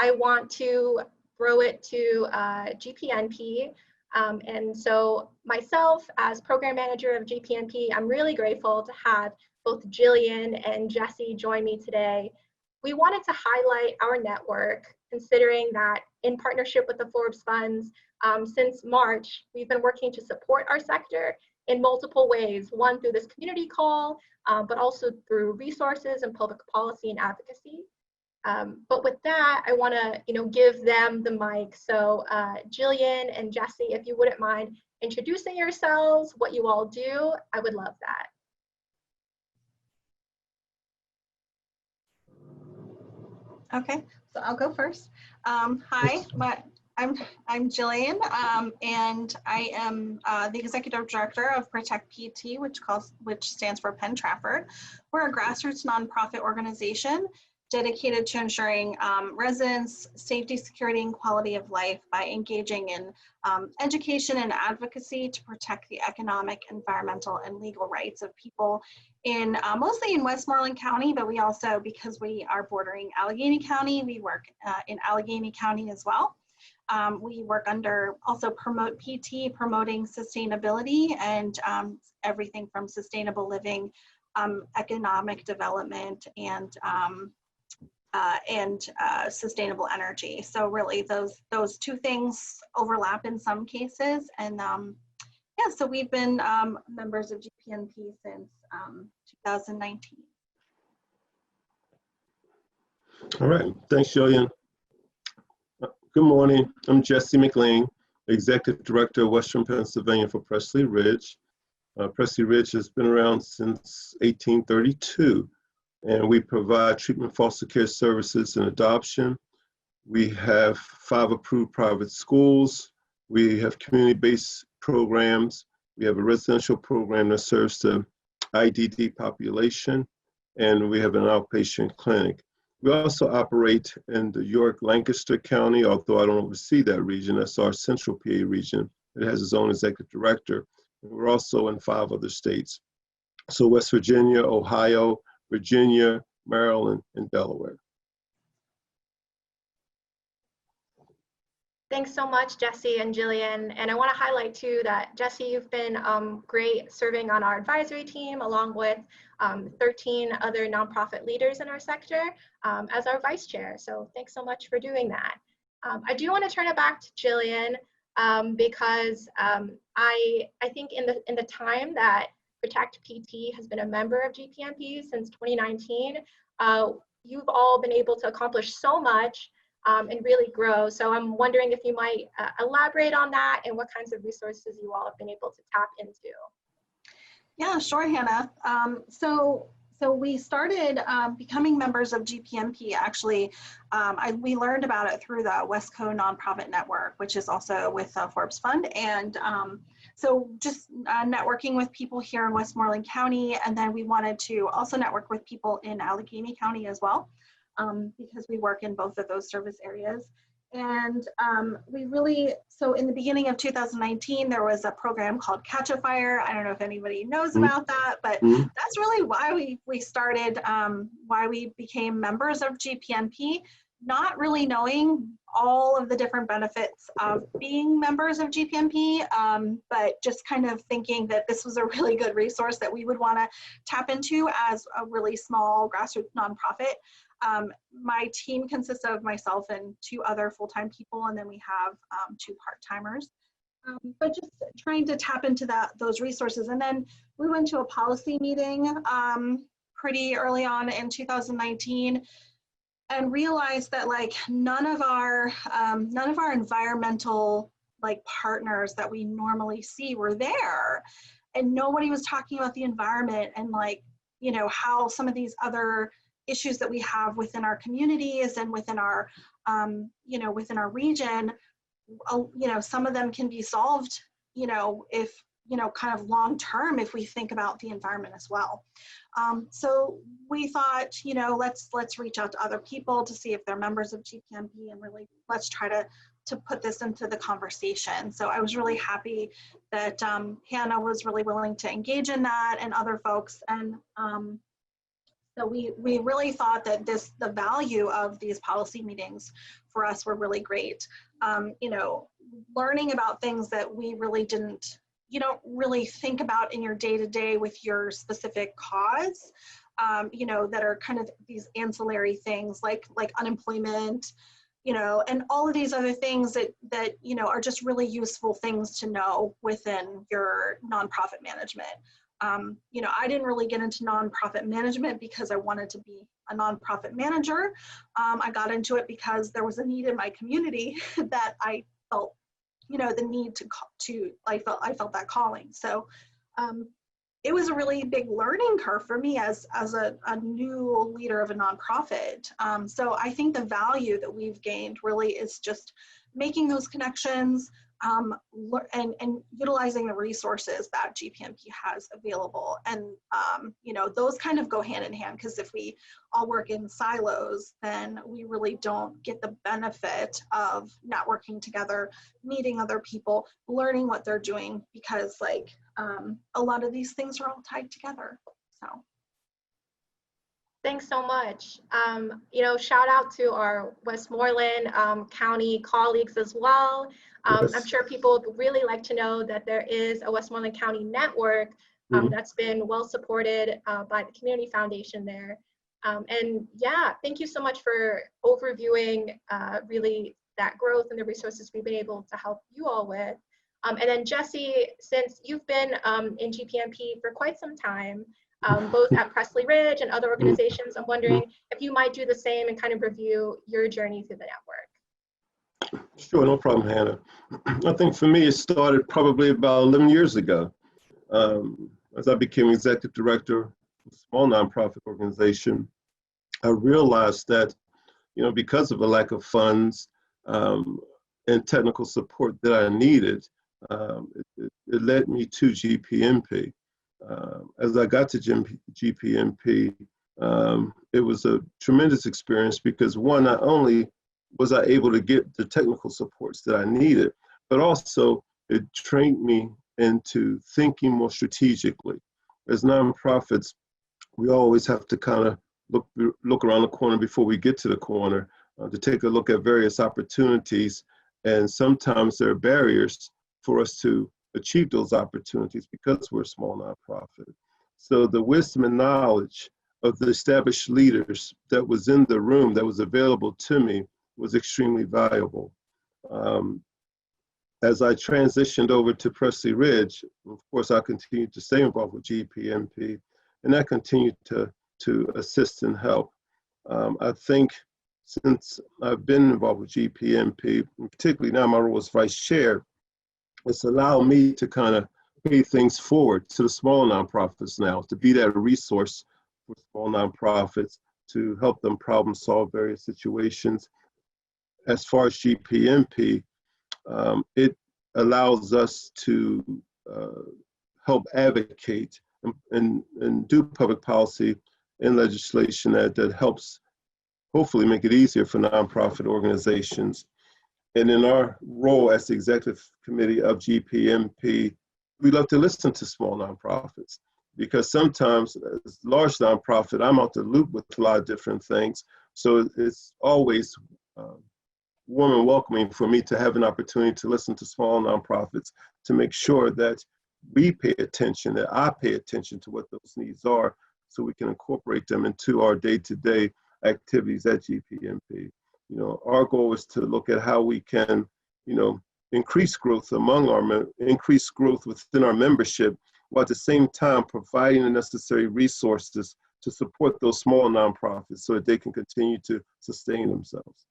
I want to grow it to GPNP. And so myself, as program manager of GPNP, I'm really grateful to have both Jillian and Jesse join me today. We wanted to highlight our network, considering that in partnership with the Forbes Funds, since March, we've been working to support our sector in multiple ways, one through this community call, but also through resources and public policy and advocacy. But with that, I want to, give them the mic. So Jillian and Jesse, if you wouldn't mind introducing yourselves, what you all do, I would love that. Okay, so I'll go first. Hi, I'm Jillian, and I am the executive director of Protect PT, which stands for Penn Trafford. We're a grassroots nonprofit organization dedicated to ensuring residents' safety, security, and quality of life by engaging in education and advocacy to protect the economic, environmental, and legal rights of people in mostly in Westmoreland County, but we also, because we are bordering Allegheny County, we work in Allegheny County as well. We work under also Promote PT, promoting sustainability and everything from sustainable living, economic development, and sustainable energy. So really those two things overlap in some cases. And yeah, so we've been members of GPNP since 2019. All right, thanks, Jillian. Good morning, I'm Jesse McLean, Executive Director of Western Pennsylvania for Presley Ridge. Presley Ridge has been around since 1832. And we provide treatment foster care services and adoption. We have 5 approved private schools. We have community-based programs. We have a residential program that serves the IDD population, and we have an outpatient clinic. We also operate in the York-Lancaster County, although I don't oversee that region. That's our central PA region. It has its own executive director. And we're also in 5 other states. So West Virginia, Ohio, Virginia, Maryland, and Delaware. Thanks so much, Jesse and Jillian. And I want to highlight too that Jesse, you've been great serving on our advisory team along with 13 other nonprofit leaders in our sector as our vice chair. So thanks so much for doing that. I do want to turn it back to Jillian because I think in the time that Protect PT has been a member of GPNP since 2019. You've all been able to accomplish so much and really grow. So I'm wondering if you might elaborate on that and what kinds of resources you all have been able to tap into. Yeah, sure, Hannah. So we started becoming members of GPNP. Actually, we learned about it through the Westco Nonprofit Network, which is also with the Forbes Fund. And so just networking with people here in Westmoreland County, and then we wanted to also network with people in Allegheny County as well, because we work in both of those service areas. And so in the beginning of 2019, there was a program called Catch a Fire. I don't know if anybody knows about that, but that's really why we started, why we became members of GPNP, not really knowing all of the different benefits of being members of GPNP, but just kind of thinking that this was a really good resource that we would want to tap into as a really small grassroots nonprofit. My team consists of myself and 2 other full-time people, and then we have 2 part-timers. But just trying to tap into those resources. And then we went to a policy meeting pretty early on in 2019 and realized that none of our environmental partners that we normally see were there, and nobody was talking about the environment and how some of these other issues that we have within our communities and within our within our region, some of them can be solved if kind of long term if we think about the environment as well. So we thought, let's reach out to other people to see if they're members of GPNP, and really let's try to put this into the conversation. So I was really happy that Hannah was really willing to engage in that, and other folks. And so we really thought that the value of these policy meetings for us were really great. You know, learning about things that we really didn't, you don't really think about in your day-to-day with your specific cause, you know, that are kind of these ancillary things like unemployment, you know, and all of these other things that you know, are just really useful things to know within your nonprofit management. You know, I didn't really get into nonprofit management because I wanted to be a nonprofit manager. I got into it because there was a need in my community that I felt, you know, the need I felt that calling. So it was a really big learning curve for me as a new leader of a nonprofit. So I think the value that we've gained really is just making those connections, and utilizing the resources that GPNP has available. And, you know, those kind of go hand in hand, because if we all work in silos, then we really don't get the benefit of networking together, meeting other people, learning what they're doing, because like a lot of these things are all tied together. So. Thanks so much. You know, shout out to our Westmoreland County colleagues as well. Yes. I'm sure people would really like to know that there is a Westmoreland County network that's been well supported by the Community Foundation there. And yeah, thank you so much for overviewing really that growth and the resources we've been able to help you all with. And then Jesse, since you've been in GPNP for quite some time, both at Presley Ridge and other organizations, I'm wondering if you might do the same and kind of review your journey through the network. Sure, no problem, Hannah. I think for me, it started probably about 11 years ago. As I became executive director of a small nonprofit organization, I realized that, you know, because of a lack of funds and technical support that I needed, it led me to GPNP. As I got to GPNP, it was a tremendous experience because one, not only was I able to get the technical supports that I needed, but also it trained me into thinking more strategically. As nonprofits, we always have to kind of look around the corner before we get to the corner to take a look at various opportunities. And sometimes there are barriers for us to achieve those opportunities because we're a small nonprofit. So the wisdom and knowledge of the established leaders that was in the room, that was available to me, was extremely valuable. As I transitioned over to Presley Ridge, of course, I continued to stay involved with GPNP, and I continued to assist and help. I think since I've been involved with GPNP, and particularly now my role as vice chair, it's allowed me to kind of pay things forward to the small nonprofits now, to be that resource for small nonprofits, to help them problem solve various situations. As far as GPNP, it allows us to help advocate and do public policy and legislation that helps hopefully make it easier for nonprofit organizations. And in our role as the executive committee of GPNP, we love to listen to small nonprofits, because sometimes as a large nonprofit, I'm out the loop with a lot of different things. So it's always warm and welcoming for me to have an opportunity to listen to small nonprofits, to make sure that we pay attention, that I pay attention to what those needs are, so we can incorporate them into our day-to-day activities at GPNP. You know, our goal is to look at how we can, you know, increase growth increase growth within our membership, while at the same time providing the necessary resources to support those small nonprofits so that they can continue to sustain themselves.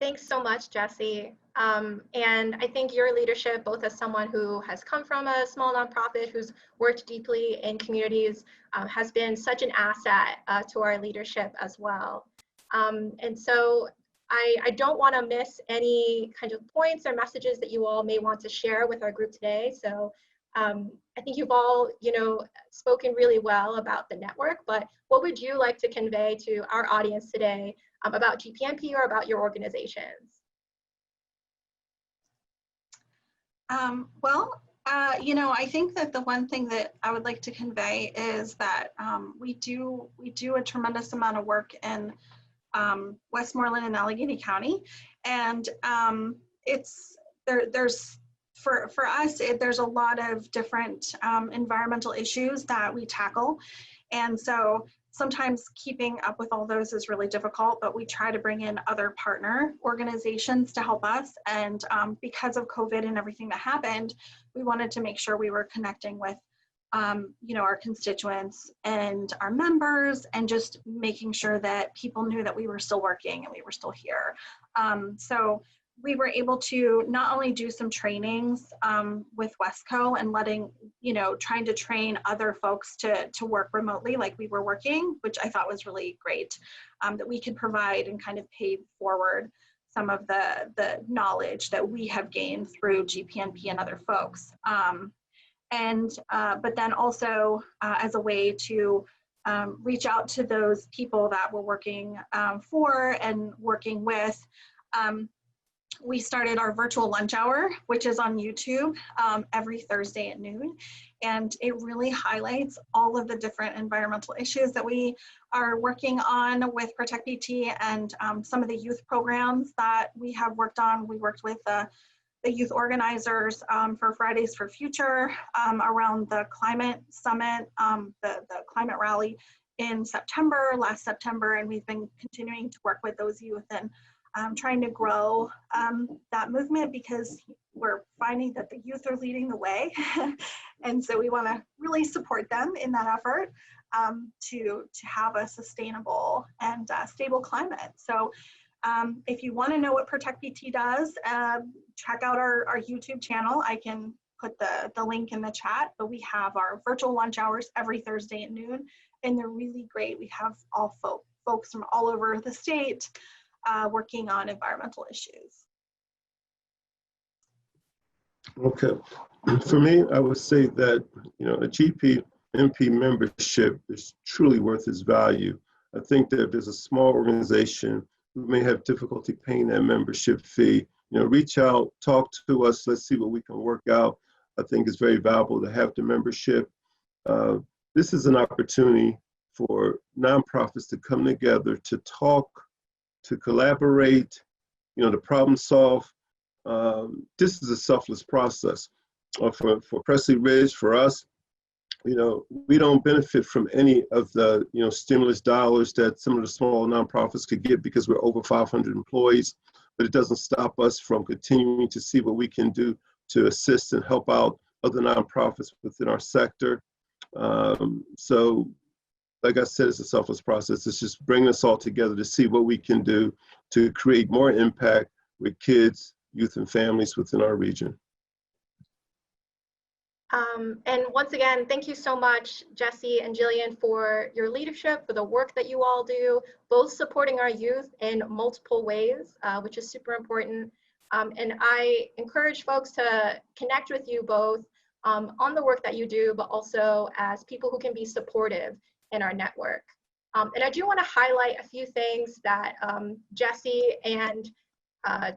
Thanks so much, Jesse. And I think your leadership, both as someone who has come from a small nonprofit, who's worked deeply in communities, has been such an asset to our leadership as well. And so I don't want to miss any kind of points or messages that you all may want to share with our group today. So I think you've all, you know, spoken really well about the network, but what would you like to convey to our audience today about GPNP or about your organizations? Well, I think that the one thing that I would like to convey is that we do a tremendous amount of work in Westmoreland and Allegheny County, and there's for us there's a lot of different environmental issues that we tackle, and so sometimes keeping up with all those is really difficult, but we try to bring in other partner organizations to help us. And because of COVID and everything that happened, we wanted to make sure we were connecting with our constituents and our members, and just making sure that people knew that we were still working and we were still here. So we were able to not only do some trainings with Wesco and trying to train other folks to work remotely like we were working, which I thought was really great, that we could provide and kind of pave forward some of the knowledge that we have gained through GPNP and other folks. But then also as a way to reach out to those people that we're working for and working with. We started our virtual lunch hour, which is on YouTube every Thursday at noon. And it really highlights all of the different environmental issues that we are working on with Protect BT, and some of the youth programs that we have worked on. We worked with the youth organizers for Fridays for Future around the climate summit, the climate rally in last September, and we've been continuing to work with those youth and trying to grow that movement, because we're finding that the youth are leading the way. And so we want to really support them in that effort to have a sustainable and stable climate. So if you want to know what Protect BT does, check out our YouTube channel. I can put the link in the chat, but we have our virtual lunch hours every Thursday at noon, and they're really great. We have all folks from all over the state working on environmental issues. Okay, for me, I would say that a GPNP membership is truly worth its value. I think that if there's a small organization who may have difficulty paying that membership fee, reach out, talk to us, let's see what we can work out. I think it's very valuable to have the membership. This is an opportunity for nonprofits to come together, to talk, to collaborate, to problem solve. This is a selfless process. For Presley Ridge, for us, we don't benefit from any of the stimulus dollars that some of the small nonprofits could get, because we're over 500 employees, but it doesn't stop us from continuing to see what we can do to assist and help out other nonprofits within our sector. So like I said, it's a selfless process. It's just bringing us all together to see what we can do to create more impact with kids, youth, and families within our region. And once again, thank you so much, Jesse and Jillian, for your leadership, for the work that you all do, both supporting our youth in multiple ways, which is super important. And I encourage folks to connect with you both on the work that you do, but also as people who can be supportive in our network. And I do want to highlight a few things that Jesse and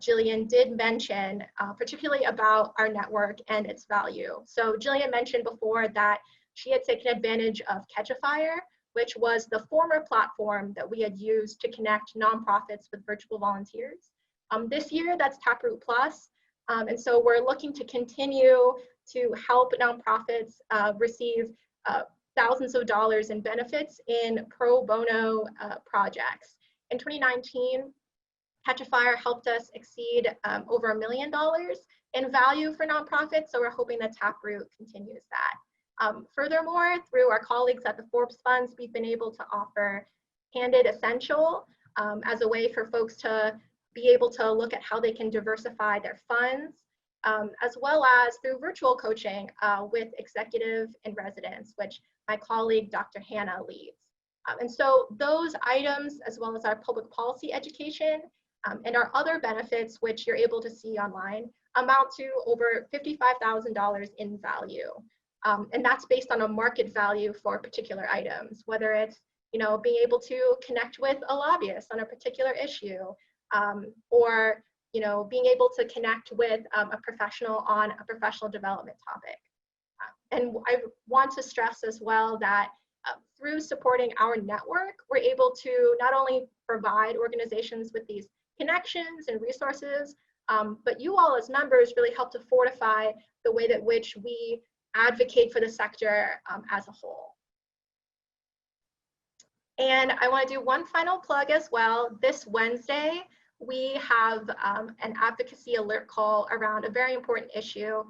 Jillian did mention, particularly about our network and its value. So Jillian mentioned before that she had taken advantage of Catch a Fire, which was the former platform that we had used to connect nonprofits with virtual volunteers. This year, that's Taproot Plus. And so we're looking to continue to help nonprofits receive thousands of dollars in benefits in pro bono projects. In 2019, Catch a Fire helped us exceed over $1 million in value for nonprofits, so we're hoping that Taproot continues that. Furthermore, through our colleagues at the Forbes Funds, we've been able to offer Candid Essential as a way for folks to be able to look at how they can diversify their funds, as well as through virtual coaching with executive in residence, which my colleague, Dr. Hannah, leads. And so those items, as well as our public policy education, and our other benefits, which you're able to see online, amount to over $55,000 in value. And that's based on a market value for particular items, whether it's being able to connect with a lobbyist on a particular issue, or you know, being able to connect with a professional on a professional development topic. And I want to stress as well that through supporting our network, we're able to not only provide organizations with these connections and resources, but you all as members really help to fortify the way that which we advocate for the sector as a whole. And I want to do one final plug as well. This Wednesday, we have an advocacy alert call around a very important issue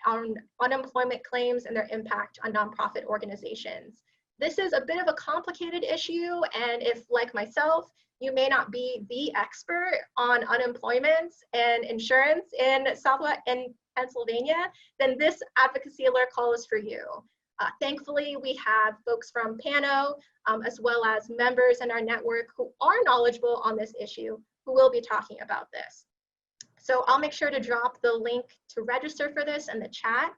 on unemployment claims and their impact on nonprofit organizations. This is a bit of a complicated issue, and if, like myself, you may not be the expert on unemployment and insurance in Pennsylvania, then this advocacy alert call is for you. Thankfully, we have folks from PANO, as well as members in our network who are knowledgeable on this issue, who will be talking about this. So I'll make sure to drop the link to register for this in the chat.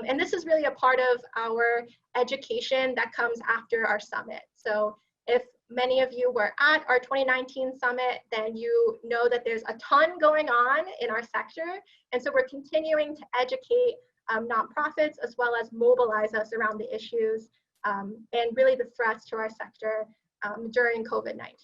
And this is really a part of our education that comes after our summit. So if many of you were at our 2019 summit, then you know that there's a ton going on in our sector. And so we're continuing to educate nonprofits as well as mobilize us around the issues and really the threats to our sector during COVID-19.